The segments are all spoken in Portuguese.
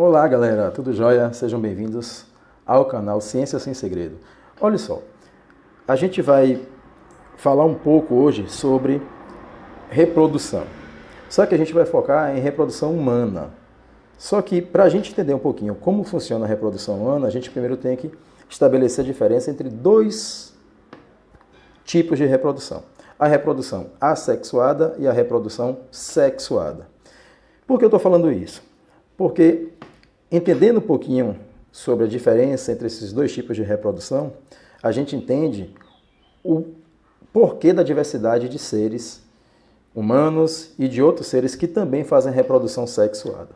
Olá galera, tudo jóia? Sejam bem-vindos ao canal Ciência Sem Segredo. Olha só, a gente vai falar um pouco hoje sobre reprodução. Só que a gente vai focar em reprodução humana. Só que para a gente entender um pouquinho como funciona a reprodução humana, a gente primeiro tem que estabelecer a diferença entre dois tipos de reprodução. A reprodução assexuada e a reprodução sexuada. Por que eu estou falando isso? Porque, entendendo um pouquinho sobre a diferença entre esses dois tipos de reprodução, a gente entende o porquê da diversidade de seres humanos e de outros seres que também fazem reprodução sexuada.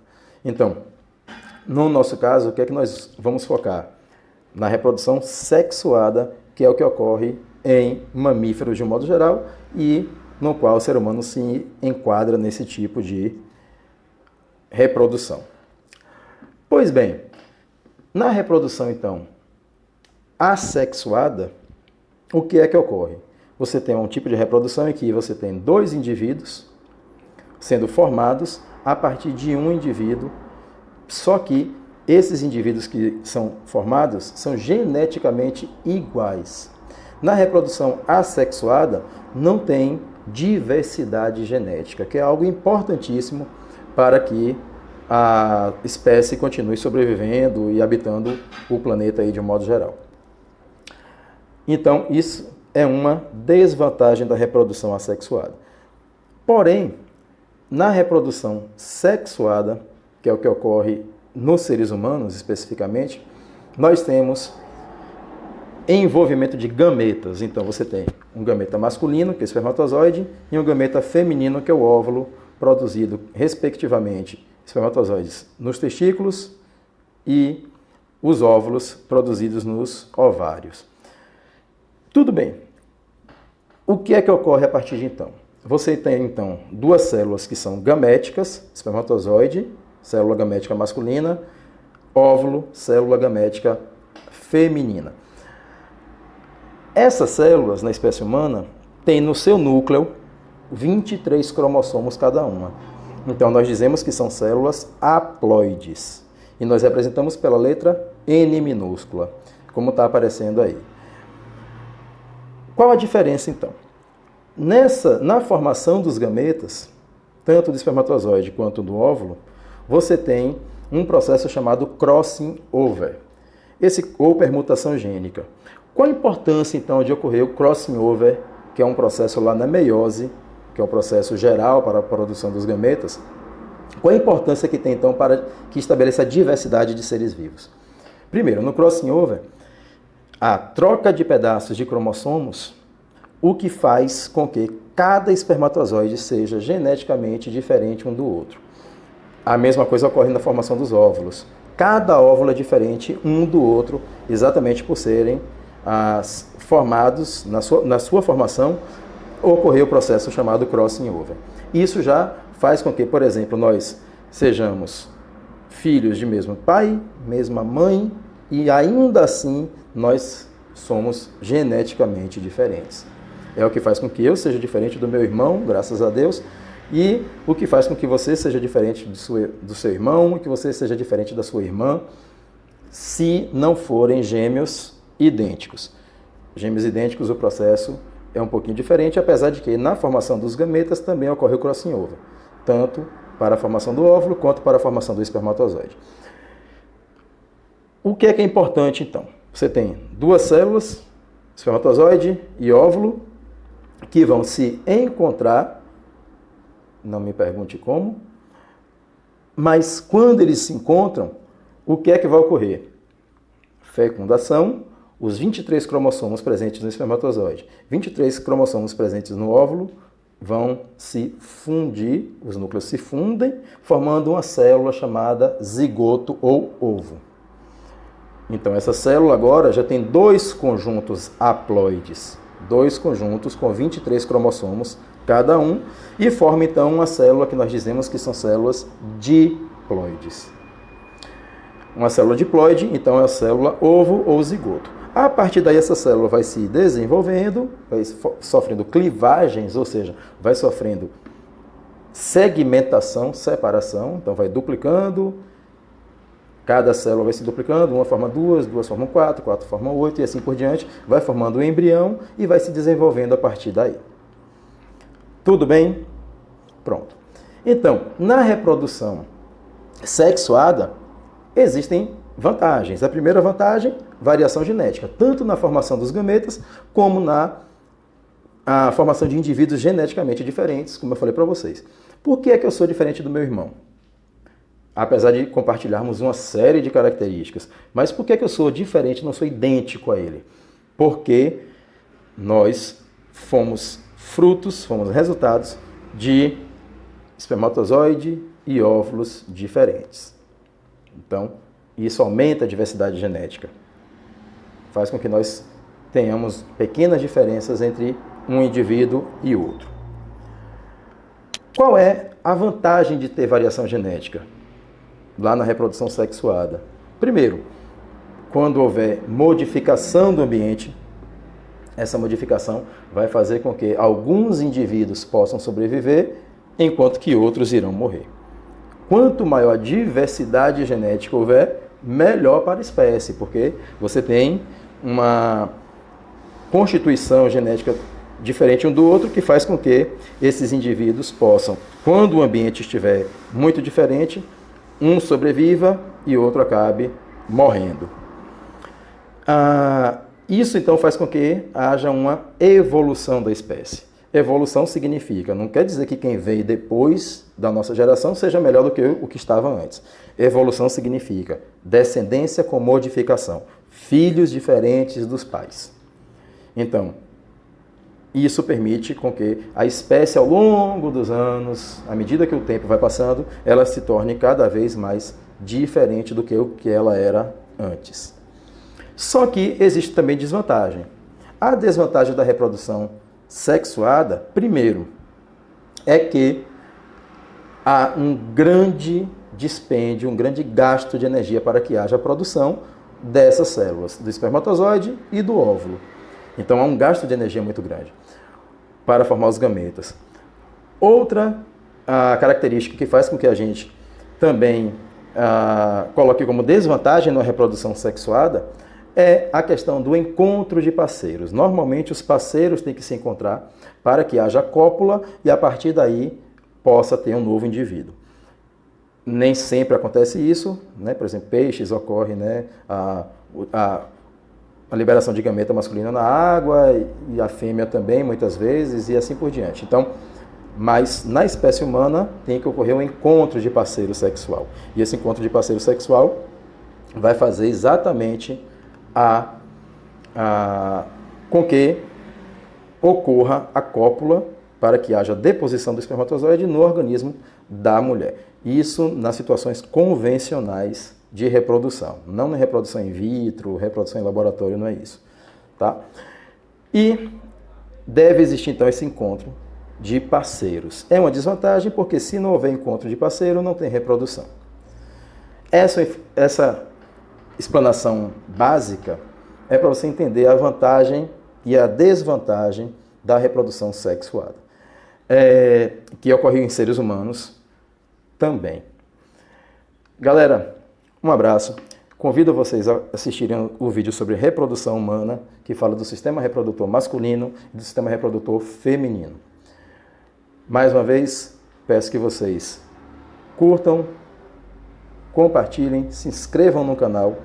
Então, no nosso caso, o que é que nós vamos focar? Na reprodução sexuada, que é o que ocorre em mamíferos de um modo geral e no qual o ser humano se enquadra nesse tipo de reprodução. Pois bem, na reprodução, então, assexuada, o que é que ocorre? Você tem um tipo de reprodução em que você tem dois indivíduos sendo formados a partir de um indivíduo, só que esses indivíduos que são formados são geneticamente iguais. Na reprodução assexuada, não tem diversidade genética, que é algo importantíssimo para que a espécie continue sobrevivendo e habitando o planeta aí de um modo geral. Então, isso é uma desvantagem da reprodução assexuada. Porém, na reprodução sexuada, que é o que ocorre nos seres humanos especificamente, nós temos envolvimento de gametas. Então, você tem um gameta masculino, que é o espermatozoide, e um gameta feminino, que é o óvulo, produzido, respectivamente, espermatozoides nos testículos e os óvulos produzidos nos ovários. Tudo bem. O que é que ocorre a partir de então? Você tem, então, duas células que são gaméticas, espermatozoide, célula gamética masculina, óvulo, célula gamética feminina. Essas células, na espécie humana, têm no seu núcleo 23 cromossomos cada uma. Então, nós dizemos que são células haploides. E nós representamos pela letra N minúscula, como está aparecendo aí. Qual a diferença, então? Na formação dos gametas, tanto do espermatozoide quanto do óvulo, você tem um processo chamado crossing over, ou permutação gênica. Qual a importância, então, de ocorrer o crossing over, que é um processo lá na meiose, que é um processo geral para a produção dos gametas? Qual a importância que tem, então, para que estabeleça a diversidade de seres vivos? Primeiro, no crossing over, a troca de pedaços de cromossomos, o que faz com que cada espermatozoide seja geneticamente diferente um do outro. A mesma coisa ocorre na formação dos óvulos. Cada óvulo é diferente um do outro, exatamente por serem formados, na sua formação, ocorreu o processo chamado crossing over. Isso já faz com que, por exemplo, nós sejamos filhos de mesmo pai, mesma mãe, e ainda assim nós somos geneticamente diferentes. É o que faz com que eu seja diferente do meu irmão, graças a Deus, e o que faz com que você seja diferente do seu irmão, e que você seja diferente da sua irmã, se não forem gêmeos idênticos. Gêmeos idênticos, o processo é um pouquinho diferente, apesar de que na formação dos gametas também ocorre o crossing over, tanto para a formação do óvulo quanto para a formação do espermatozoide. O que é importante, então? Você tem duas células, espermatozoide e óvulo, que vão se encontrar, não me pergunte como, mas quando eles se encontram, o que é que vai ocorrer? Fecundação, os 23 cromossomos presentes no espermatozoide, 23 cromossomos presentes no óvulo, vão se fundir, os núcleos se fundem, formando uma célula chamada zigoto ou ovo. Então, essa célula agora já tem dois conjuntos haploides, dois conjuntos com 23 cromossomos cada um, e forma então uma célula que nós dizemos que são células diploides. Uma célula diploide, então, é a célula ovo ou zigoto. A partir daí, essa célula vai se desenvolvendo, vai sofrendo clivagens, ou seja, vai sofrendo segmentação, separação, então vai duplicando, Cada célula vai se duplicando, uma forma 2, 2 formam 4, 4 formam 8 e assim por diante, vai formando um embrião e vai se desenvolvendo a partir daí. Tudo bem? Pronto. Então, na reprodução sexuada, existem vantagens. A primeira vantagem, variação genética, tanto na formação dos gametas, como na formação de indivíduos geneticamente diferentes, como eu falei para vocês. Por que é que eu sou diferente do meu irmão? Apesar de compartilharmos uma série de características. Mas por que é que eu sou diferente, não sou idêntico a ele? Porque nós fomos frutos, fomos resultados de espermatozoide e óvulos diferentes. Então, isso aumenta a diversidade genética. Faz com que nós tenhamos pequenas diferenças entre um indivíduo e outro. Qual é a vantagem de ter variação genética lá na reprodução sexuada? Primeiro, quando houver modificação do ambiente, essa modificação vai fazer com que alguns indivíduos possam sobreviver, enquanto que outros irão morrer. Quanto maior a diversidade genética houver, melhor para a espécie, porque você tem uma constituição genética diferente um do outro, que faz com que esses indivíduos possam, quando o ambiente estiver muito diferente, um sobreviva e outro acabe morrendo. Isso então faz com que haja uma evolução da espécie. Evolução significa, não quer dizer que quem veio depois da nossa geração seja melhor do que o que estava antes. Evolução significa descendência com modificação, filhos diferentes dos pais. Então, isso permite com que a espécie, ao longo dos anos, à medida que o tempo vai passando, ela se torne cada vez mais diferente do que o que ela era antes. Só que existe também desvantagem. A desvantagem da reprodução sexuada, primeiro, é que há um grande dispêndio, um grande gasto de energia para que haja a produção dessas células, do espermatozoide e do óvulo. Então há um gasto de energia muito grande para formar os gametas. Outra característica que faz com que a gente também coloque como desvantagem na reprodução sexuada é a questão do encontro de parceiros. Normalmente os parceiros têm que se encontrar para que haja cópula e a partir daí possa ter um novo indivíduo. Nem sempre acontece isso, né? Por exemplo, peixes ocorre, né? A liberação de gameta masculina na água e a fêmea também, muitas vezes, e assim por diante. Então, mas na espécie humana tem que ocorrer um encontro de parceiro sexual. E esse encontro de parceiro sexual vai fazer exatamente com que ocorra a cópula para que haja deposição do espermatozoide no organismo da mulher. Isso nas situações convencionais de reprodução, não na reprodução in vitro, reprodução em laboratório, não é isso. Tá? E deve existir então esse encontro de parceiros. É uma desvantagem porque se não houver encontro de parceiro, não tem reprodução. Essa explanação básica é para você entender a vantagem e a desvantagem da reprodução sexuada, que ocorreu em seres humanos também. Galera, um abraço. Convido vocês a assistirem o vídeo sobre reprodução humana, que fala do sistema reprodutor masculino e do sistema reprodutor feminino. Mais uma vez, peço que vocês curtam, compartilhem, se inscrevam no canal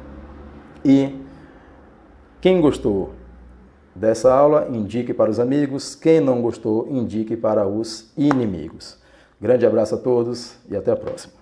e quem gostou dessa aula, indique para os amigos. Quem não gostou, indique para os inimigos. Grande abraço a todos e até a próxima.